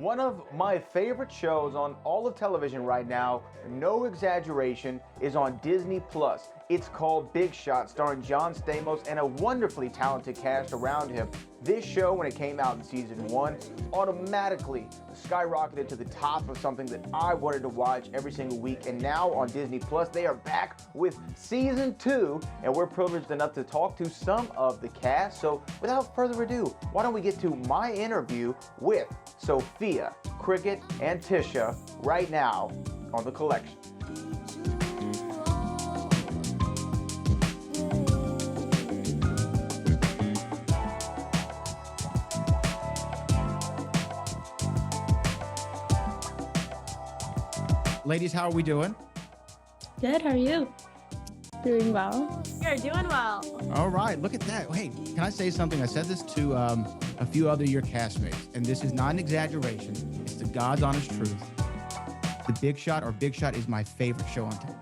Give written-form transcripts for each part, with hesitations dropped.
One of my favorite shows on all of television right now, no exaggeration, is on Disney Plus. It's called Big Shot, starring John Stamos and a wonderfully talented cast around him. This show, when it came out in season 1, automatically skyrocketed to the top of something that I wanted to watch every single week. And now on Disney Plus, they are back with season 2, and we're privileged enough to talk to some of the cast. So without further ado, why don't we get to my interview with Sophia, Cricket, and Tisha right now on The Collection. Ladies, how are we doing? Good, how are you? Doing well. You're doing well. All right, look at that. Hey, can I say something? I said this to a few other of your castmates, and this is not an exaggeration. It's the God's honest truth. The Big Shot or Big Shot is my favorite show on television.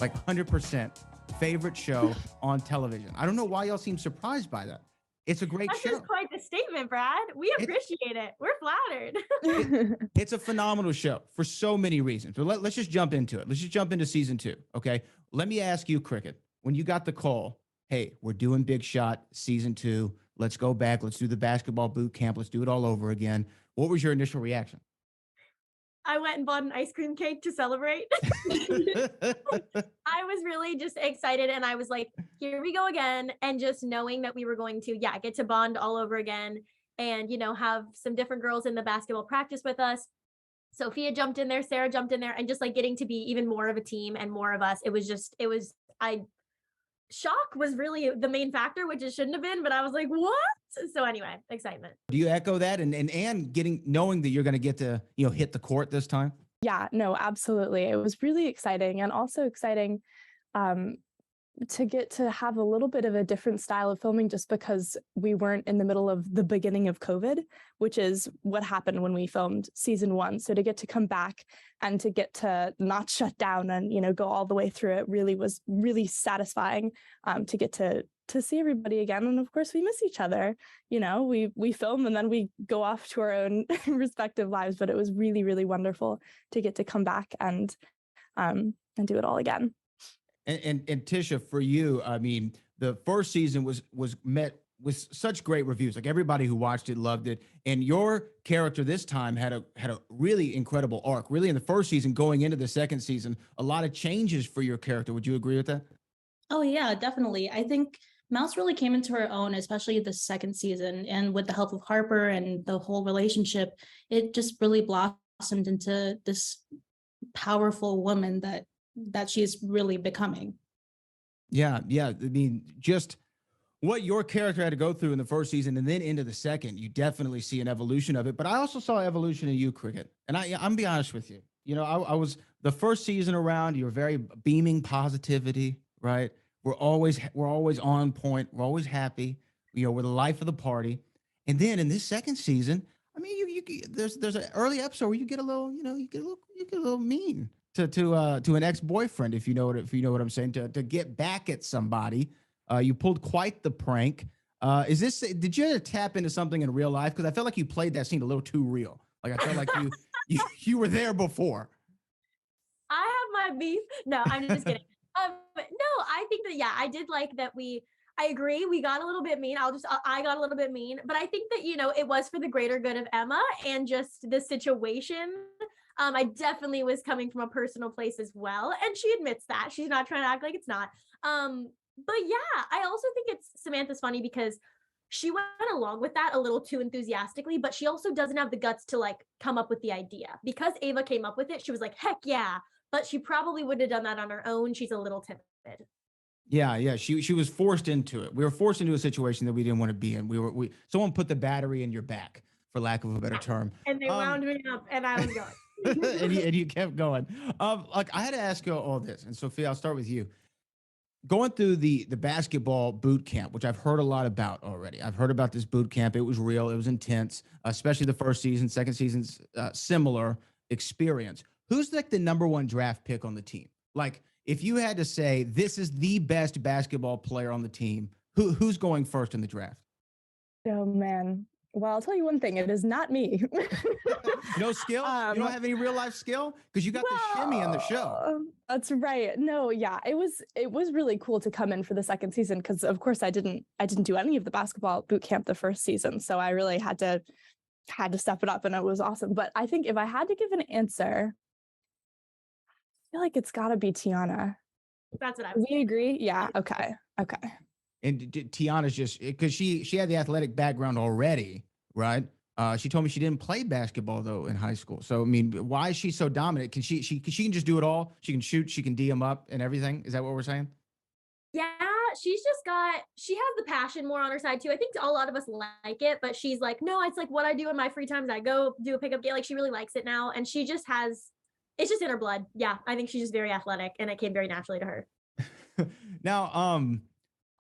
Like 100% favorite show on television. I don't know why y'all seem surprised by that. It's a great show. That's quite the statement, Brad. We appreciate it. We're flattered. It's a phenomenal show for so many reasons. But let's just jump into it. Let's just jump into season 2, okay? Let me ask you, Cricket, when you got the call, hey, we're doing Big Shot season 2. Let's go back. Let's do the basketball boot camp. Let's do it all over again. What was your initial reaction? I went and bought an ice cream cake to celebrate. I was really just excited, and I was like, here we go again. And just knowing that we were going to, get to bond all over again and, have some different girls in the basketball practice with us. Sophia jumped in there, Sarah jumped in there, and just like getting to be even more of a team and more of us. Shock was really the main factor, which it shouldn't have been, but I was like, what? So anyway, excitement. Do you echo that? And knowing that you're going to get to, hit the court this time? Yeah, no, absolutely. It was really exciting, and also exciting to get to have a little bit of a different style of filming, just because we weren't in the middle of the beginning of COVID, which is what happened when we filmed season 1. So to get to come back and to get to not shut down and, go all the way through it was really satisfying to get to see everybody again. And of course we miss each other. We film and then we go off to our own respective lives, but it was really, really wonderful to get to come back and do it all again. And Tisha, for you, I mean, the first season was met with such great reviews. Like everybody who watched it loved it. And your character this time had a really incredible arc. Really, in the first season, going into the second season, a lot of changes for your character. Would you agree with that? Oh yeah, definitely. I think Mouse really came into her own, especially the second season, and with the help of Harper and the whole relationship, it just really blossomed into this powerful woman that she's really becoming. Yeah. I mean, just what your character had to go through in the first season and then into the second, you definitely see an evolution of it. But I also saw evolution in you, Cricket. And I'm be honest with you. I was the first season around, you were very beaming positivity, right? We're always on point. We're always happy. We're the life of the party. And then in this second season, I mean, there's an early episode where you get a little, you get a little mean to an ex-boyfriend, if you know what I'm saying, to get back at somebody. You pulled quite the prank. Did you ever tap into something in real life? Because I felt like you played that scene a little too real. Like I felt like you were there before. I have my beef. No, I'm just kidding. No, I think that, I did like that I agree. We got a little bit mean. I got a little bit mean, but I think that, it was for the greater good of Emma and just the situation. I definitely was coming from a personal place as well. And she admits that. She's not trying to act like it's not. But yeah, I also think Samantha's funny because she went along with that a little too enthusiastically, but she also doesn't have the guts to like come up with the idea. Because Ava came up with it, she was like, heck yeah. But she probably would have done that on her own. She's a little timid. Yeah. She was forced into it. We were forced into a situation that we didn't want to be in. Someone put the battery in your back, for lack of a better term. And they wound me up and I was going. and you kept going. Like I had to ask you all this, and Sophia, I'll start with you. Going through the basketball boot camp, which I've heard a lot about already. I've heard about this boot camp. It was real. It was intense, especially the first season. Second season's similar experience. Who's like the number 1 draft pick on the team? Like, if you had to say this is the best basketball player on the team, who's going first in the draft? Oh man. Well, I'll tell you one thing. It is not me. No skill? You don't have any real life skill? Because you got the shimmy on the show. That's right. No, yeah, it was really cool to come in for the second season because of course I didn't do any of the basketball boot camp the first season, so I really had to step it up, and it was awesome. But I think if I had to give an answer, I feel like it's got to be Tiana. That's what I was. We agree? Yeah. Okay. And Tiana's just because she had the athletic background already, right? She told me she didn't play basketball though in high school. So I mean, why is she so dominant? Can she can just do it all? She can shoot, she can D 'em up and everything. Is that what we're saying? Yeah, she has the passion more on her side too. I think a lot of us like it, but she's like, no, it's like what I do in my free times. I go do a pickup game. Like she really likes it now. And she just it's just in her blood. Yeah. I think she's just very athletic and it came very naturally to her. Now,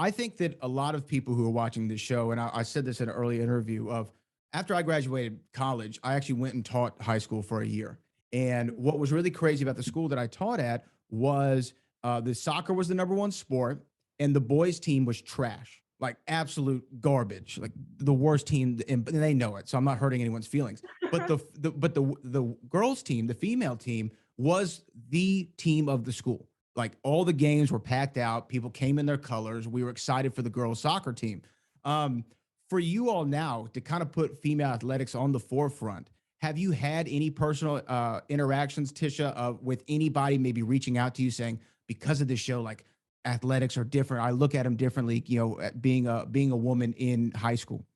I think that a lot of people who are watching this show, and I said this in an early interview of after I graduated college, I actually went and taught high school for a year. And what was really crazy about the school that I taught at was the soccer was the number one sport, and the boys' team was trash, like absolute garbage, like the worst team, and they know it. So I'm not hurting anyone's feelings. But the girls' team, the female team, was the team of the school. Like all the games were packed out. People came in their colors. We were excited for the girls' soccer team. For you all now to kind of put female athletics on the forefront, have you had any personal interactions, Tisha, with anybody maybe reaching out to you saying, because of this show, like athletics are different, I look at them differently, you know, at being a woman in high school?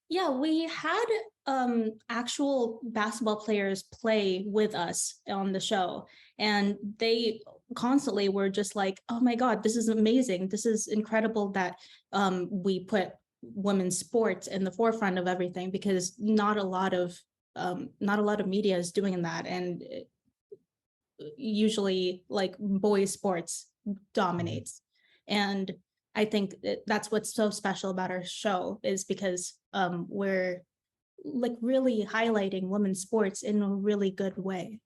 Yeah, we had actual basketball players play with us on the show, and they constantly were just like, oh my God, this is amazing. This is incredible that we put women's sports in the forefront of everything, because not a lot of media is doing that. And usually like boys sports dominates. And I think that's what's so special about our show, is because we're like really highlighting women's sports in a really good way.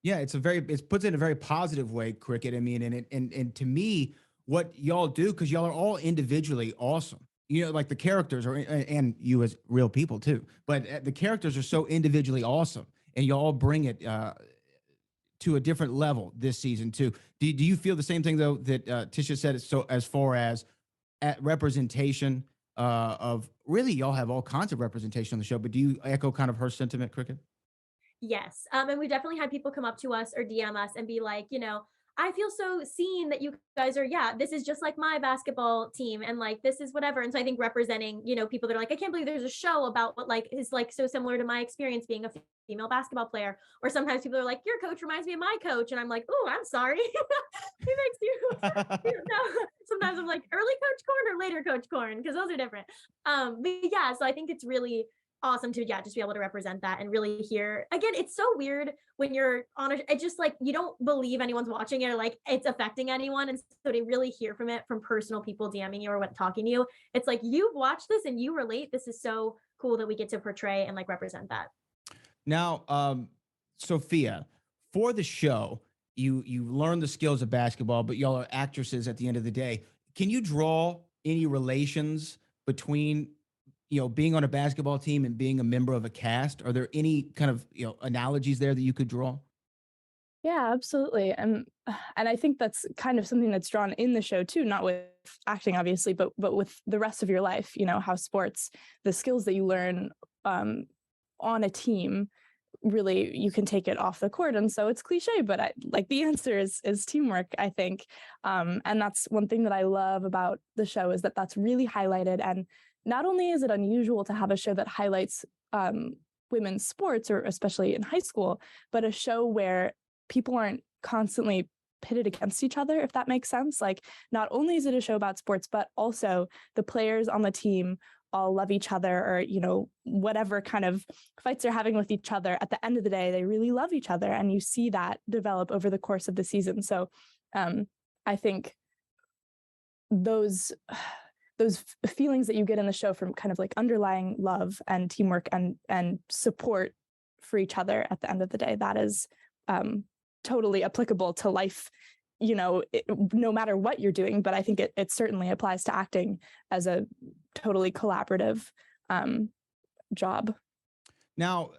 Yeah, it puts it in a very positive way, Cricket. I mean, and to me, what y'all do, because y'all are all individually awesome. You know, like the characters are, and you as real people too, but the characters are so individually awesome, and y'all bring it to a different level this season too. Do you feel the same thing though that Tisha said? So as far as at representation of really, y'all have all kinds of representation on the show, but do you echo kind of her sentiment, Cricket? Yes. And we definitely had people come up to us or DM us and be like, you know, I feel so seen that you guys are, yeah, this is just like my basketball team and like this is whatever. And so I think representing, you know, people that are like, I can't believe there's a show about what like is like so similar to my experience being a female basketball player. Or sometimes people are like, your coach reminds me of my coach. And I'm like, oh, I'm sorry. He makes you, know, sometimes I'm like early coach corn or later coach corn, because those are different. But yeah, so I think it's really awesome to just be able to represent that and really hear. Again, it's so weird when you're on it's just like you don't believe anyone's watching it or like it's affecting anyone, and so to really hear from it from personal people DMing you or talking to you, it's like you've watched this and you relate. This is so cool that we get to portray and like represent that. Now, Sophia, for the show, you learn the skills of basketball, but y'all are actresses at the end of the day. Can you draw any relations between, you know, being on a basketball team and being a member of a cast? Are there any kind of, you know, analogies there that you could draw? Yeah, absolutely. And I think that's kind of something that's drawn in the show too, not with acting, obviously, but with the rest of your life, you know, how sports, the skills that you learn on a team, really, you can take it off the court. And so it's cliche, but like the answer is teamwork, I think. And that's one thing that I love about the show, is that that's really highlighted. And not only is it unusual to have a show that highlights women's sports, or especially in high school, but a show where people aren't constantly pitted against each other, if that makes sense. Like, not only is it a show about sports, but also the players on the team all love each other, or, you know, whatever kind of fights they're having with each other, at the end of the day, they really love each other. And you see that develop over the course of the season. So I think those feelings that you get in the show from kind of like underlying love and teamwork and support for each other at the end of the day, that is totally applicable to life, you know, no matter what you're doing. But I think it certainly applies to acting as a totally collaborative job. Now,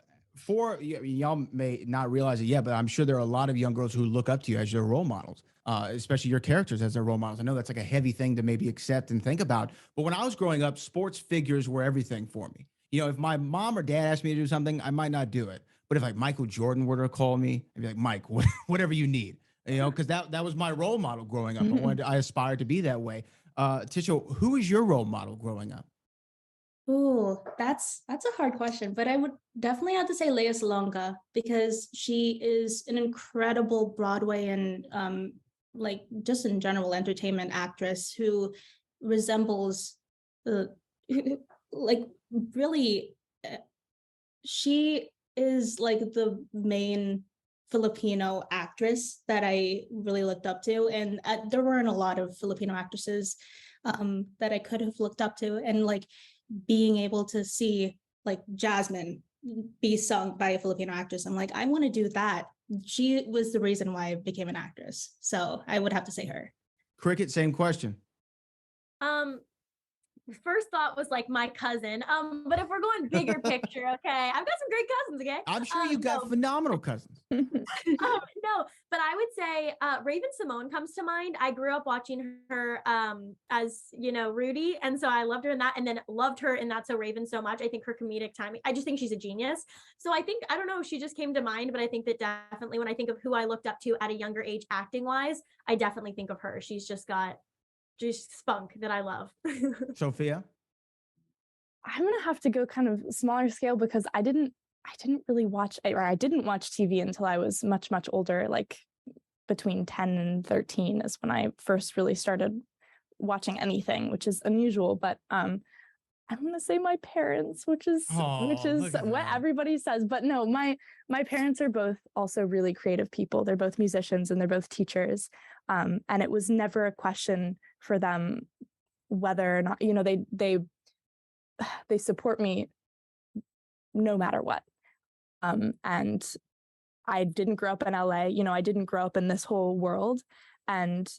y'all may not realize it yet, but I'm sure there are a lot of young girls who look up to you as your role models, especially your characters as their role models. I know that's like a heavy thing to maybe accept and think about, but when I was growing up, sports figures were everything for me. If my mom or dad asked me to do something, I might not do it. But if like Michael Jordan were to call me, I'd be like, Mike, whatever you need, because that was my role model growing up. I aspired to be that way. Tisha, who was your role model growing up? Oh, that's a hard question, but I would definitely have to say Lea Salonga because she is an incredible Broadway and like just in general entertainment actress who resembles uh, like really she is like the main Filipino actress that I really looked up to, and there weren't a lot of Filipino actresses that I could have looked up to, and like being able to see like Jasmine be sung by a Filipino actress, I'm like, I want to do that. She was the reason why I became an actress, so I would have to say her. Cricket, same question. Um, First thought was like my cousin. But if we're going bigger picture, okay, I've got some great cousins. Okay, I'm sure you got no, phenomenal cousins. no, but I would say Raven Simone comes to mind. I grew up watching her as Rudy, and so I loved her in that, and then loved her in That's So Raven so much. I think her comedic timing. I just think she's a genius. So I don't know, she just came to mind, but I think that definitely when I think of who I looked up to at a younger age, acting wise, I definitely think of her. She's just got spunk that I love. Sophia? I'm gonna have to go kind of smaller scale because I didn't really watch, or I didn't watch TV until I was much, much older, like between 10 and 13 is when I first really started watching anything, which is unusual. But I'm gonna say my parents, which is Look at what that. everybody says. But no, my parents are both also really creative people. They're both musicians and they're both teachers. And it was never a question for them whether or not, they support me no matter what. And I didn't grow up in LA, I didn't grow up in this whole world. And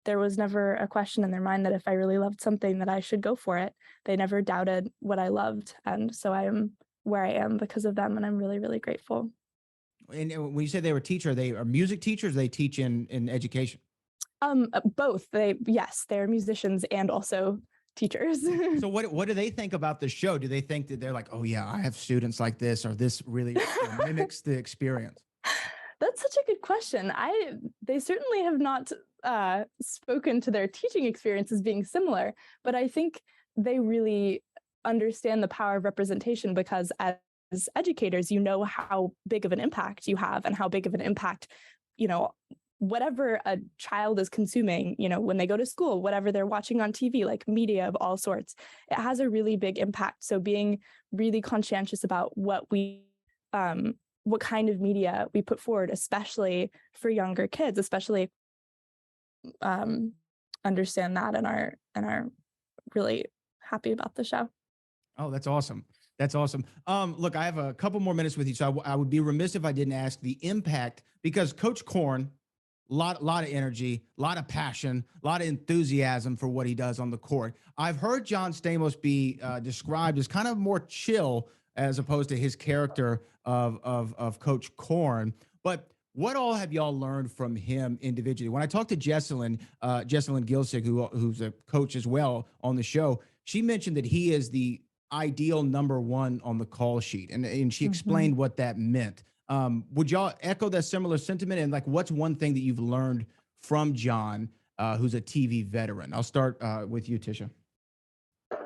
there was never a question in their mind that if I really loved something that I should go for it. They never doubted what I loved. And so I am where I am because of them. And I'm really, really grateful. And when you say they were teacher, they are music teachers, they teach in education. Both. They're musicians and also teachers. So what do they think about the show? Do they think that they're like, oh yeah, I have students like this, or this really mimics the experience? That's such a good question. They certainly have not spoken to their teaching experience as being similar, but I think they really understand the power of representation because as educators, how big of an impact you have and how big of an impact, whatever a child is consuming, when they go to school, whatever they're watching on TV, like media of all sorts, it has a really big impact. So being really conscientious about what kind of media we put forward, especially for younger kids, especially understand that and are really happy about the show. Oh, that's awesome. That's awesome. Look, I have a couple more minutes with you, so I would be remiss if I didn't ask the impact, because Coach Korn, lot of energy, a lot of passion, a lot of enthusiasm for what he does on the court. I've heard John Stamos be described as kind of more chill as opposed to his character of Coach Korn. But what all have y'all learned from him individually? When I talked to Jesselyn Gilsig, who's a coach as well on the show, she mentioned that he is the ideal number one on the call sheet. And she explained what that meant. Would y'all echo that similar sentiment? And like, what's one thing that you've learned from John, who's a TV veteran? I'll start with you, Tisha.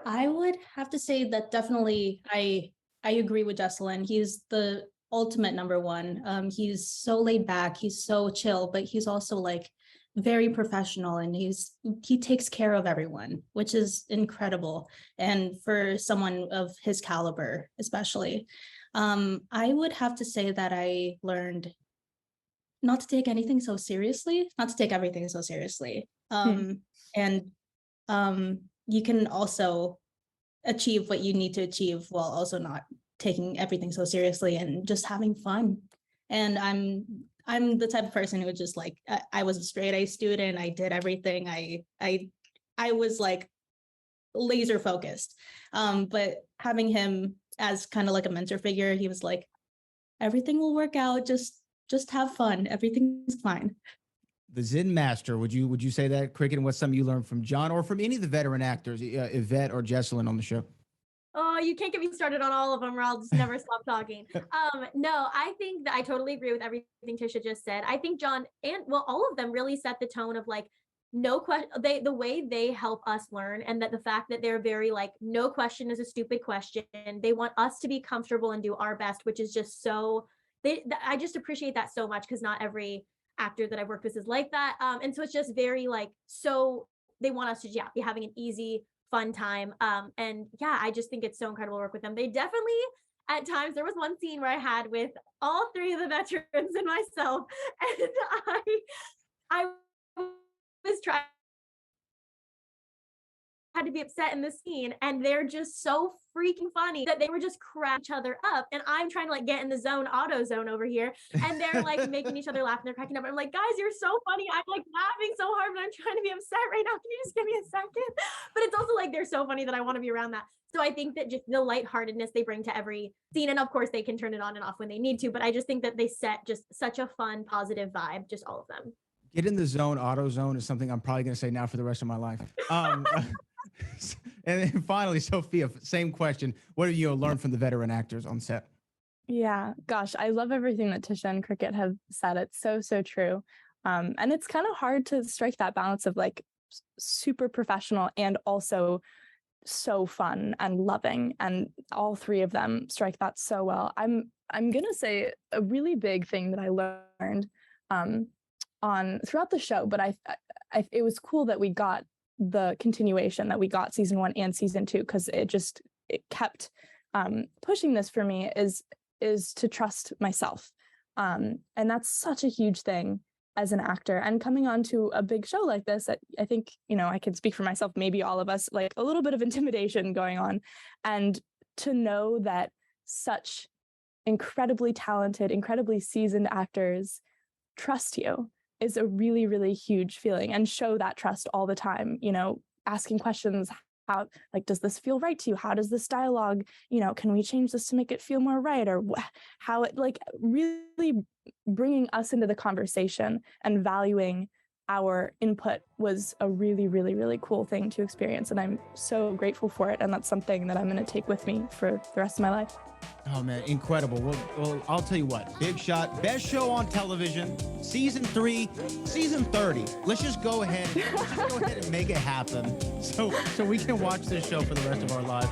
I would have to say that definitely I agree with Jesselyn. He's the ultimate number one. He's so laid back, he's so chill, but he's also like very professional, and he takes care of everyone, which is incredible. And for someone of his caliber, especially, I would have to say that I learned not to take anything so seriously, not to take everything so seriously. And you can also achieve what you need to achieve while also not taking everything so seriously and just having fun. And I'm the type of person who just like, I was a straight A student. I did everything. I was like laser focused. But having him as kind of like a mentor figure. He was like, everything will work out. Just have fun. Everything's fine. The Zen master. Would you say that, Cricket? And what's something you learned from John or from any of the veteran actors, Yvette or Jesselyn on the show? Oh, you can't get me started on all of them or I'll just never stop talking. No, I think that I totally agree with everything Tisha just said. I think John and all of them really set the tone of like, no question, the way they help us learn, and that the fact that they're very like, no question is a stupid question. They want us to be comfortable and do our best, which is just so, I just appreciate that so much, because not every actor that I've worked with is like that. And so it's just very like, so they want us to be having an easy, fun time. And yeah, I just think it's so incredible to work with them. They definitely, at times, there was one scene where I had with all three of the veterans and myself, and I was trying, had to be upset in the scene, and they're just so freaking funny that they were just cracking each other up, and I'm trying to like get in the auto zone over here, and they're like making each other laugh and they're cracking up. I'm like, guys, you're so funny. I'm like laughing so hard, but I'm trying to be upset right now. Can you just give me a second? But it's also like they're so funny that I want to be around that. So I think that just the lightheartedness they bring to every scene, and of course they can turn it on and off when they need to, but I just think that they set just such a fun, positive vibe, just all of them. Get in the zone, auto zone is something I'm probably going to say now for the rest of my life. And then finally, Sophia, same question. What have you learned from the veteran actors on set? Yeah, gosh, I love everything that Tisha and Cricket have said. It's so true. And it's kind of hard to strike that balance of like super professional and also so fun and loving. And all three of them strike that so well. I'm gonna say a really big thing that I learned on throughout the show, but I it was cool that we got the continuation, that we got season 1 and season 2, because it kept pushing this for me is to trust myself. And that's such a huge thing as an actor, and coming onto a big show like this, I think, I can speak for myself, maybe all of us, like a little bit of intimidation going on, and to know that such incredibly talented, incredibly seasoned actors trust you is a really, really huge feeling, and show that trust all the time, asking questions. How, like, does this feel right to you? How does this dialogue, can we change this to make it feel more right? Or how it, like, really bringing us into the conversation and valuing our input was a really, really, really cool thing to experience. And I'm so grateful for it. And that's something that I'm going to take with me for the rest of my life. Oh man, incredible. Well, I'll tell you what, Big Shot, best show on television, season 3, season 30. Let's just go ahead and make it happen so we can watch this show for the rest of our lives.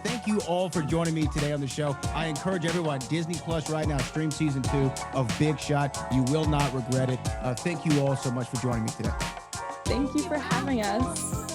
Thank you all for joining me today on the show. I encourage everyone, Disney Plus right now, stream season 2 of Big Shot. You will not regret it. Thank you all so much for joining me today. Thank you for having us.